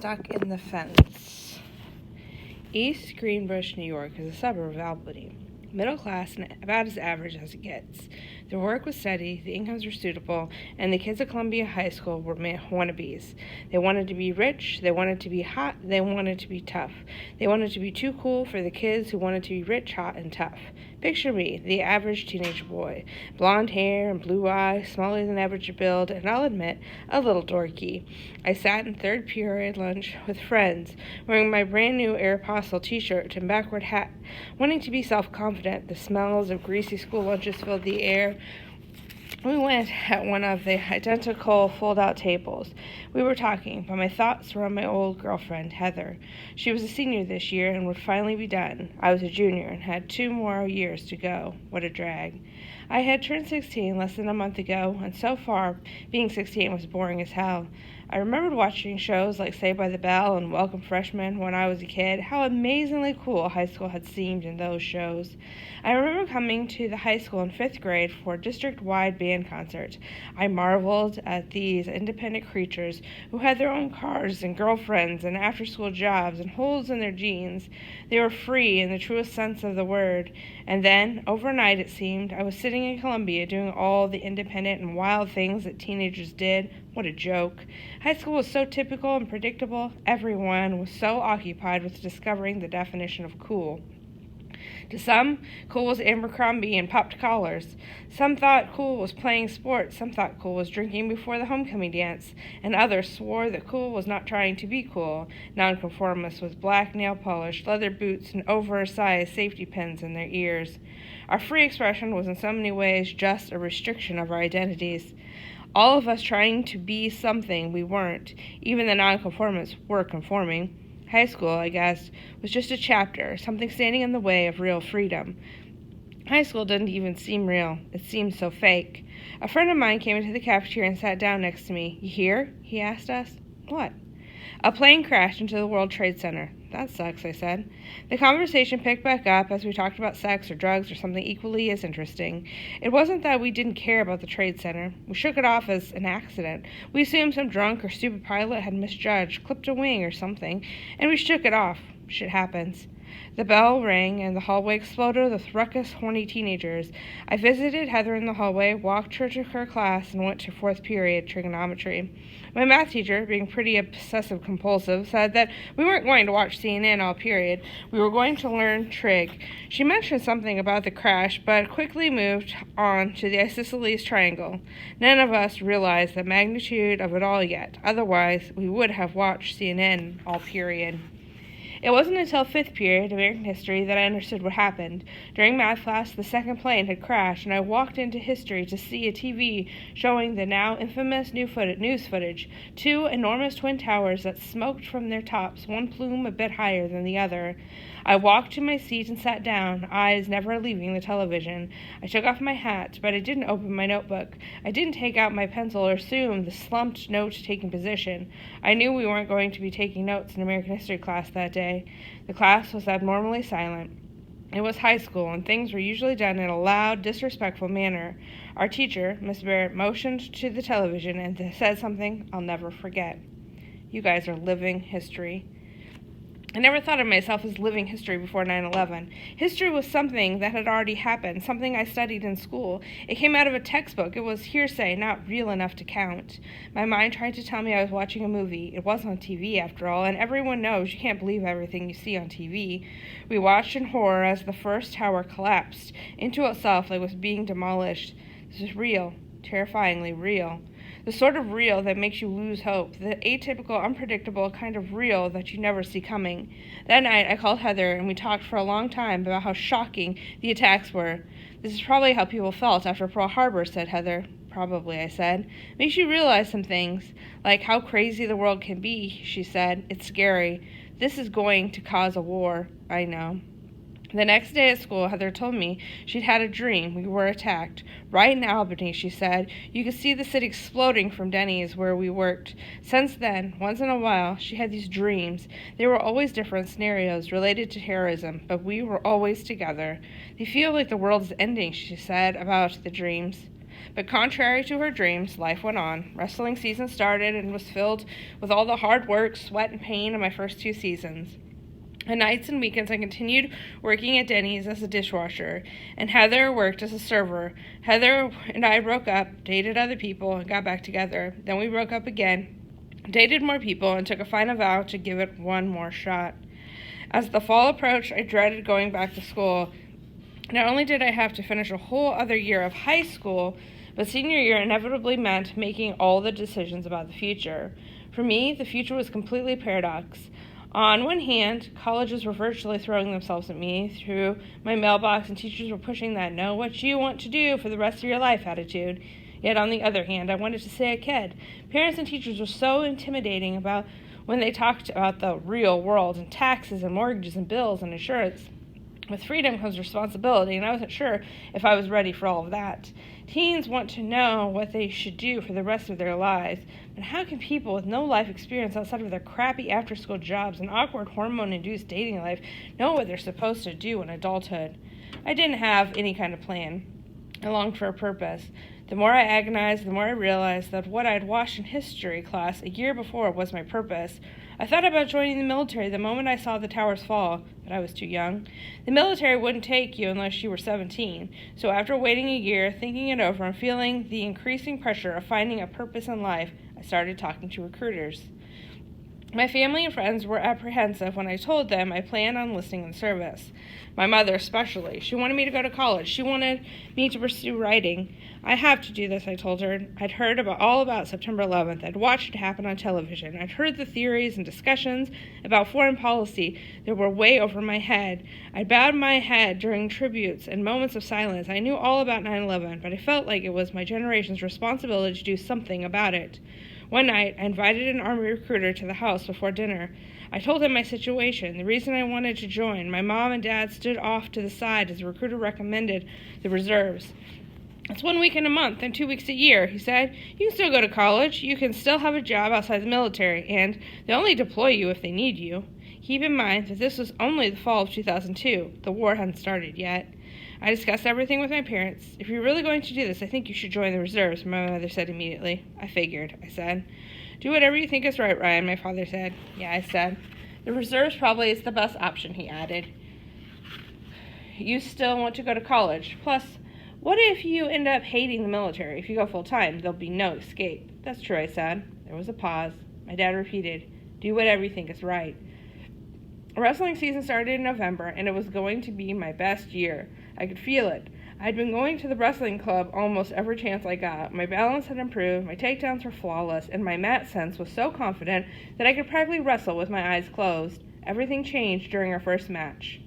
Stuck in the Fence. East Greenbush, New York is a suburb of Albany. Middle class and about as average as it gets. Their work was steady, the incomes were suitable, and the kids at Columbia High School were wannabes. They wanted to be rich, they wanted to be hot, they wanted to be tough. They wanted to be too cool for the kids who wanted to be rich, hot, and tough. Picture me, the average teenage boy. Blonde hair and blue eyes, smaller than average build, and I'll admit, a little dorky. I sat in third period lunch with friends, wearing my brand new Aeropostale t-shirt and backward hat, wanting to be self-confident. The smells of greasy school lunches filled the air. We went at one of the identical fold-out tables. We were talking, but my thoughts were on my old girlfriend, Heather. She was a senior this year and would finally be done. I was a junior and had 2 more years to go. What a drag. I had turned 16 less than a month ago, and so far, being 16 was boring as hell. I remembered watching shows like Saved by the Bell and Welcome Freshmen when I was a kid, how amazingly cool high school had seemed in those shows. I remember coming to the high school in 5th grade for a district-wide band concert. I marveled at these independent creatures who had their own cars and girlfriends and after-school jobs and holes in their jeans. They were free in the truest sense of the word. And then, overnight it seemed, I was sitting in Columbia doing all the independent and wild things that teenagers did. What a joke. High school was so typical and predictable. Everyone was so occupied with discovering the definition of cool. To some, cool was Abercrombie and popped collars. Some thought cool was playing sports. Some thought cool was drinking before the homecoming dance. And others swore that cool was not trying to be cool. Nonconformists with black nail polish, leather boots, and oversized safety pins in their ears. Our free expression was in so many ways just a restriction of our identities. All of us trying to be something we weren't. Even the nonconformists were conforming. High school, I guess, was just a chapter, something standing in the way of real freedom. High school didn't even seem real. It seemed so fake. A friend of mine came into the cafeteria and sat down next to me. "You here?" he asked us. "What?" "A plane crashed into the World Trade Center." "That sucks," I said. The conversation picked back up as we talked about sex or drugs or something equally as interesting. It wasn't that we didn't care about the Trade Center. We shook it off as an accident. We assumed some drunk or stupid pilot had misjudged, clipped a wing or something, and we shook it off. Shit happens. The bell rang, and the hallway exploded with ruckus, horny teenagers. I visited Heather in the hallway, walked her to her class, and went to 4th period trigonometry. My math teacher, being pretty obsessive-compulsive, said that we weren't going to watch CNN all period. We were going to learn trig. She mentioned something about the crash, but quickly moved on to the isosceles triangle. None of us realized the magnitude of it all yet. Otherwise, we would have watched CNN all period. It wasn't until 5th period, American history, that I understood what happened. During math class, the second plane had crashed, and I walked into history to see a TV showing the now infamous news footage. 2 enormous twin towers that smoked from their tops, one plume a bit higher than the other. I walked to my seat and sat down, eyes never leaving the television. I took off my hat, but I didn't open my notebook. I didn't take out my pencil or assume the slumped note-taking position. I knew we weren't going to be taking notes in American history class that day. The class was abnormally silent. It was high school, and things were usually done in a loud, disrespectful manner. Our teacher, Miss Barrett, motioned to the television and said something I'll never forget. "You guys are living history." I never thought of myself as living history before 9/11. History was something that had already happened, something I studied in school. It came out of a textbook. It was hearsay, not real enough to count. My mind tried to tell me I was watching a movie. It was on TV, after all, and everyone knows you can't believe everything you see on TV. We watched in horror as the first tower collapsed into itself like it was being demolished. This was real, terrifyingly real. The sort of real that makes you lose hope, the atypical, unpredictable kind of real that you never see coming. That night, I called Heather, and we talked for a long time about how shocking the attacks were. "This is probably how people felt after Pearl Harbor," said Heather. "Probably," I said. "Makes you realize some things, like how crazy the world can be," she said. "It's scary. This is going to cause a war." "I know." The next day at school, Heather told me she'd had a dream we were attacked. Right in Albany, she said. You could see the city exploding from Denny's where we worked. Since then, once in a while, she had these dreams. They were always different scenarios related to terrorism, but we were always together. They feel like the world is ending, she said about the dreams. But contrary to her dreams, life went on. Wrestling season started and was filled with all the hard work, sweat, and pain of my first 2 seasons. On nights and weekends, I continued working at Denny's as a dishwasher, and Heather worked as a server. Heather and I broke up, dated other people, and got back together. Then we broke up again, dated more people, and took a final vow to give it one more shot. As the fall approached, I dreaded going back to school. Not only did I have to finish a whole other year of high school, but senior year inevitably meant making all the decisions about the future. For me, the future was completely paradox. On one hand, colleges were virtually throwing themselves at me through my mailbox, and teachers were pushing that know what you want to do for the rest of your life attitude. Yet on the other hand, I wanted to stay a kid. Parents and teachers were so intimidating about when they talked about the real world and taxes and mortgages and bills and insurance. With freedom comes responsibility, and I wasn't sure if I was ready for all of that. Teens want to know what they should do for the rest of their lives, but how can people with no life experience outside of their crappy after-school jobs and awkward hormone-induced dating life know what they're supposed to do in adulthood? I didn't have any kind of plan. I longed for a purpose. The more I agonized, the more I realized that what I'd watched in history class a year before was my purpose. I thought about joining the military the moment I saw the towers fall, but I was too young. The military wouldn't take you unless you were 17, so after waiting a year, thinking it over, and feeling the increasing pressure of finding a purpose in life, I started talking to recruiters. My family and friends were apprehensive when I told them I planned on enlisting in the service. My mother especially. She wanted me to go to college. She wanted me to pursue writing. I have to do this, I told her. I'd heard all about September 11th. I'd watched it happen on television. I'd heard the theories and discussions about foreign policy that were way over my head. I bowed my head during tributes and moments of silence. I knew all about 9/11, but I felt like it was my generation's responsibility to do something about it. One night, I invited an Army recruiter to the house before dinner. I told him my situation, the reason I wanted to join. My mom and dad stood off to the side as the recruiter recommended the reserves. It's 1 week in a month and 2 weeks a year, he said. You can still go to college. You can still have a job outside the military, and they'll only deploy you if they need you. Keep in mind that this was only the fall of 2002. The war hadn't started yet. I discussed everything with my parents. If you're really going to do this, I think you should join the reserves, my mother said immediately. I figured, I said. Do whatever you think is right, Ryan, my father said. Yeah, I said. The reserves probably is the best option, he added. You still want to go to college. Plus, what if you end up hating the military? If you go full-time, there'll be no escape. That's true, I said. There was a pause. My dad repeated, do whatever you think is right. Wrestling season started in November, and it was going to be my best year. I could feel it. I'd been going to the wrestling club almost every chance I got. My balance had improved, my takedowns were flawless, and my mat sense was so confident that I could practically wrestle with my eyes closed. Everything changed during our first match.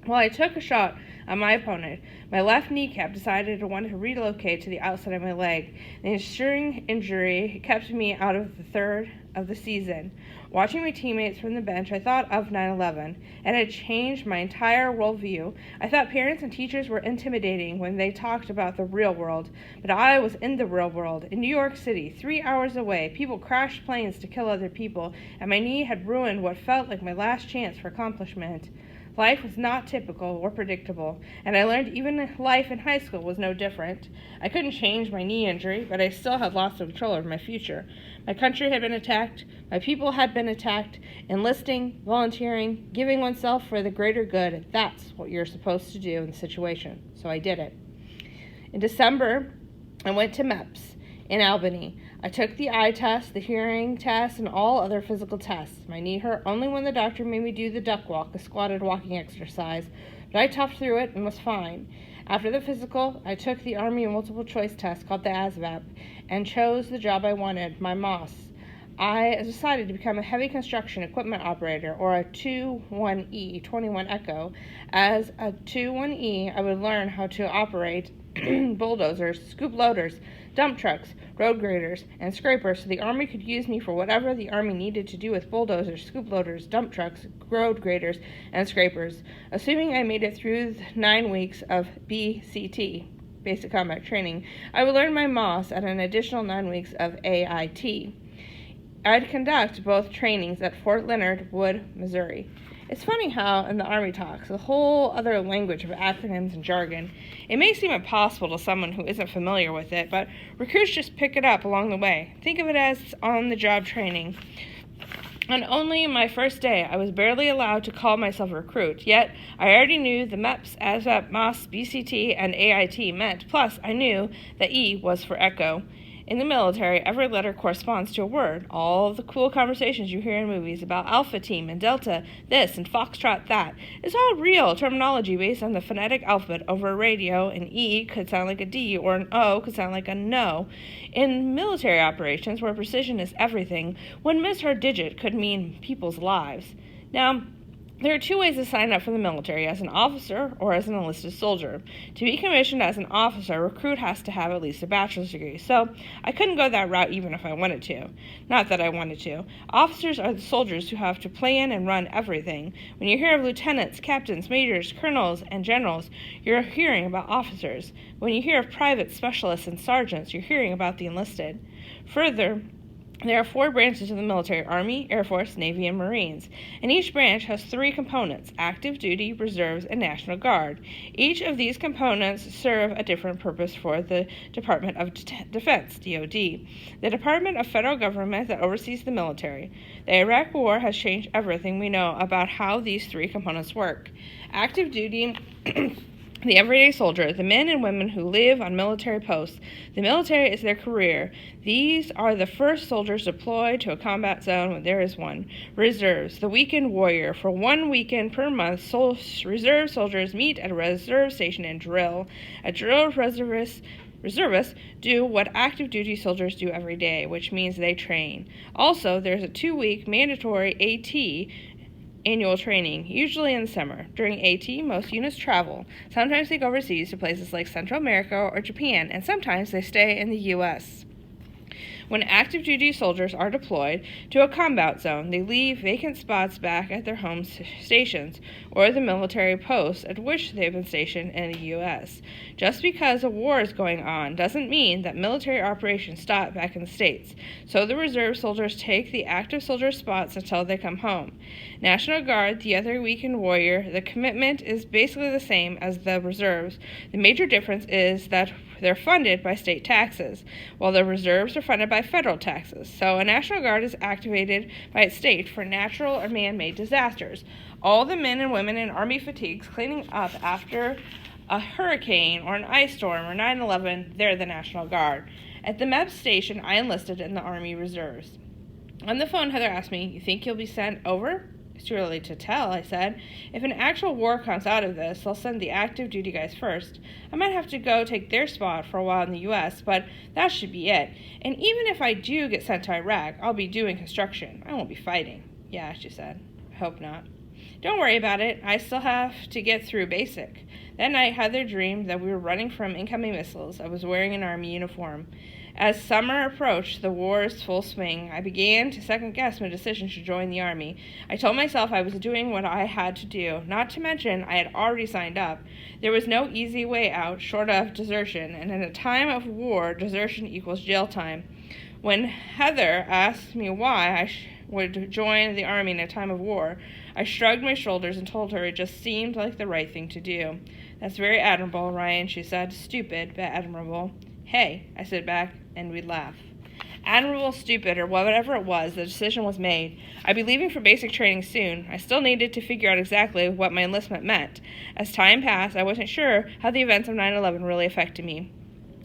While I took a shot on my opponent, my left kneecap decided it wanted to relocate to the outside of my leg. The ensuing injury kept me out of the third of the season. Watching my teammates from the bench, I thought of 9/11, and it changed my entire worldview. I thought parents and teachers were intimidating when they talked about the real world, but I was in the real world. In New York City, 3 hours away, people crashed planes to kill other people, and my knee had ruined what felt like my last chance for accomplishment. Life was not typical or predictable, and I learned even life in high school was no different. I couldn't change my knee injury, but I still had lots of control over my future. My country had been attacked, my people had been attacked. Enlisting, volunteering, giving oneself for the greater good, that's what you're supposed to do in the situation. So I did it. In December, I went to MEPS in Albany. I took the eye test, the hearing test, and all other physical tests. My knee hurt only when the doctor made me do the duck walk, a squatted walking exercise, but I toughed through it and was fine. After the physical, I took the Army multiple choice test called the ASVAB and chose the job I wanted, my MOS. I decided to become a heavy construction equipment operator, or a 2-1E, 21 Echo. As a 2-1E, I would learn how to operate bulldozers, scoop loaders, dump trucks, road graders, and scrapers so the Army could use me for whatever the Army needed to do with bulldozers, scoop loaders, dump trucks, road graders, and scrapers. Assuming I made it through the 9 weeks of BCT, Basic Combat Training, I would learn my MOS at an additional 9 weeks of AIT. I'd conduct both trainings at Fort Leonard Wood, Missouri. It's funny how, in the Army talks, a whole other language of acronyms and jargon, it may seem impossible to someone who isn't familiar with it, but recruits just pick it up along the way. Think of it as on-the-job training. On only my first day, I was barely allowed to call myself a recruit, yet I already knew the MEPS, ASVAB, MOS, BCT, and AIT meant, plus I knew that E was for Echo. In the military, every letter corresponds to a word. All of the cool conversations you hear in movies about Alpha Team and Delta this and Foxtrot that is all real terminology based on the phonetic alphabet over a radio. An E could sound like a D or an O could sound like a no. In military operations, where precision is everything, one misheard digit could mean people's lives. Now, there are two ways to sign up for the military, as an officer or as an enlisted soldier. To be commissioned as an officer, a recruit has to have at least a bachelor's degree, so I couldn't go that route even if I wanted to. Not that I wanted to. Officers are the soldiers who have to plan and run everything. When you hear of lieutenants, captains, majors, colonels, and generals, you're hearing about officers. When you hear of privates, specialists, and sergeants, you're hearing about the enlisted. Further, there are 4 branches of the military: Army, Air Force, Navy, and Marines, and each branch has 3 components: active duty, reserves, and National Guard. Each of these components serve a different purpose for the Department of Defense, DoD, the department of federal government that oversees the military. The Iraq War has changed everything we know about how these 3 components work. Active duty the everyday soldier, the men and women who live on military posts. The military is their career. These are the first soldiers deployed to a combat zone when there is one. Reserves, the weekend warrior. For 1 weekend per month, reserve soldiers meet at a reserve station and drill. A drill reservists do what active duty soldiers do every day, which means they train. Also, there's a 2-week mandatory AT annual training, usually in the summer. During AT, most units travel. Sometimes they go overseas to places like Central America or Japan, and sometimes they stay in the U.S. When active duty soldiers are deployed to a combat zone, they leave vacant spots back at their home stations or the military posts at which they've been stationed in the U.S. Just because a war is going on doesn't mean that military operations stop back in the States, so the reserve soldiers take the active soldier spots until they come home. National Guard, the other weekend warrior, the commitment is basically the same as the reserves. The major difference is that they're funded by state taxes, while the reserves are funded by federal taxes. So a National Guard is activated by its state for natural or man-made disasters. All the men and women in Army fatigues cleaning up after a hurricane or an ice storm or 9/11, they're the National Guard. At the MEPS station, I enlisted in the Army Reserves. On the phone, Heather asked me, "You think you'll be sent over?" "It's too early to tell," I said. "If an actual war comes out of this, they'll send the active duty guys first. I might have to go take their spot for a while in the U.S., but that should be it. And even if I do get sent to Iraq, I'll be doing construction. I won't be fighting." "Yeah," she said. "I hope not." "Don't worry about it. I still have to get through basic." That night, Heather dreamed that we were running from incoming missiles. I was wearing an Army uniform. As summer approached the war's full swing, I began to second-guess my decision to join the Army. I told myself I was doing what I had to do, not to mention I had already signed up. There was no easy way out short of desertion, and in a time of war, desertion equals jail time. When Heather asked me why I would join the Army in a time of war, I shrugged my shoulders and told her it just seemed like the right thing to do. "That's very admirable, Ryan," she said. "Stupid, but admirable." "Hey," I said back, and we'd laugh. Admirable, stupid, or whatever it was, the decision was made. I'd be leaving for basic training soon. I still needed to figure out exactly what my enlistment meant. As time passed, I wasn't sure how the events of 9/11 really affected me.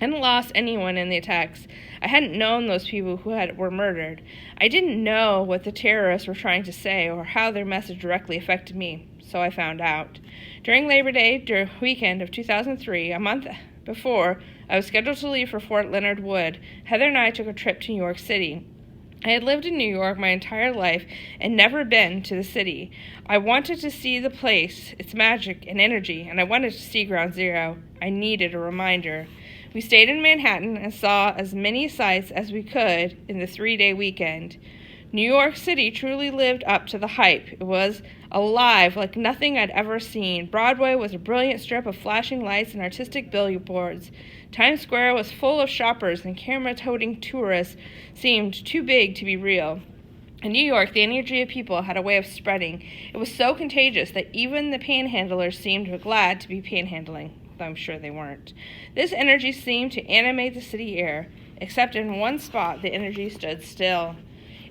I hadn't lost anyone in the attacks. I hadn't known those people who were murdered. I didn't know what the terrorists were trying to say or how their message directly affected me, so I found out. During Labor Day weekend of 2003, a month before I was scheduled to leave for Fort Leonard Wood, Heather and I took a trip to New York City. I had lived in New York my entire life and never been to the city. I wanted to see the place, its magic and energy, and I wanted to see Ground Zero. I needed a reminder. We stayed in Manhattan and saw as many sights as we could in the 3-day weekend. New York City truly lived up to the hype. It was alive like nothing I'd ever seen. Broadway was a brilliant strip of flashing lights and artistic billboards. Times Square was full of shoppers, and camera-toting tourists seemed too big to be real. In New York, the energy of people had a way of spreading. It was so contagious that even the panhandlers seemed glad to be panhandling, though I'm sure they weren't. This energy seemed to animate the city air, except in one spot the energy stood still.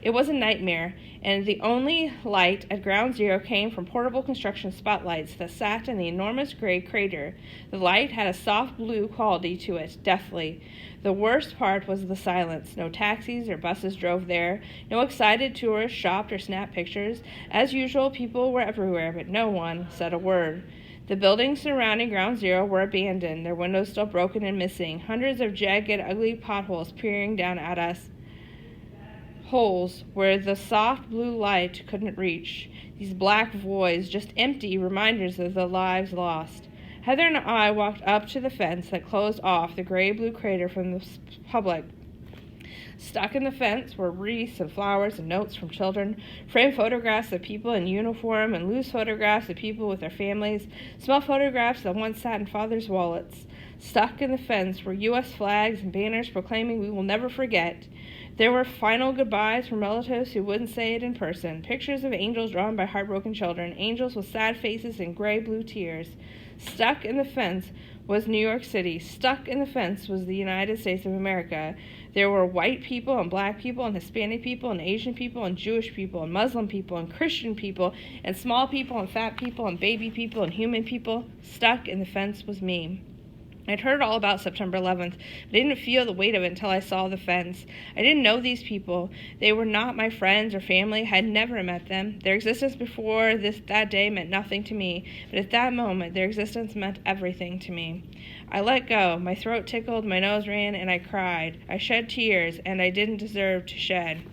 It was a nightmare, and the only light at Ground Zero came from portable construction spotlights that sat in the enormous gray crater. The light had a soft blue quality to it, deathly. The worst part was the silence. No taxis or buses drove there. No excited tourists shopped or snapped pictures. As usual, people were everywhere, but no one said a word. The buildings surrounding Ground Zero were abandoned, their windows still broken and missing, hundreds of jagged, ugly potholes peering down at us, holes where the soft blue light couldn't reach. These black voids, just empty reminders of the lives lost. Heather and I walked up to the fence that closed off the gray-blue crater from the public. Stuck in the fence were wreaths and flowers and notes from children, framed photographs of people in uniform and loose photographs of people with their families, small photographs that once sat in fathers' wallets. Stuck in the fence were U.S. flags and banners proclaiming we will never forget. There were final goodbyes from relatives who wouldn't say it in person, pictures of angels drawn by heartbroken children, angels with sad faces and gray-blue tears. Stuck in the fence was New York City. Stuck in the fence was the United States of America. There were white people and black people and Hispanic people and Asian people and Jewish people and Muslim people and Christian people and small people and fat people and baby people and human people. Stuck in the fence was me. I'd heard all about September 11th, but I didn't feel the weight of it until I saw the fence. I didn't know these people. They were not my friends or family. I had never met them. Their existence before that day meant nothing to me, but at that moment, their existence meant everything to me. I let go. My throat tickled, my nose ran, and I cried. I shed tears, and I didn't deserve to shed.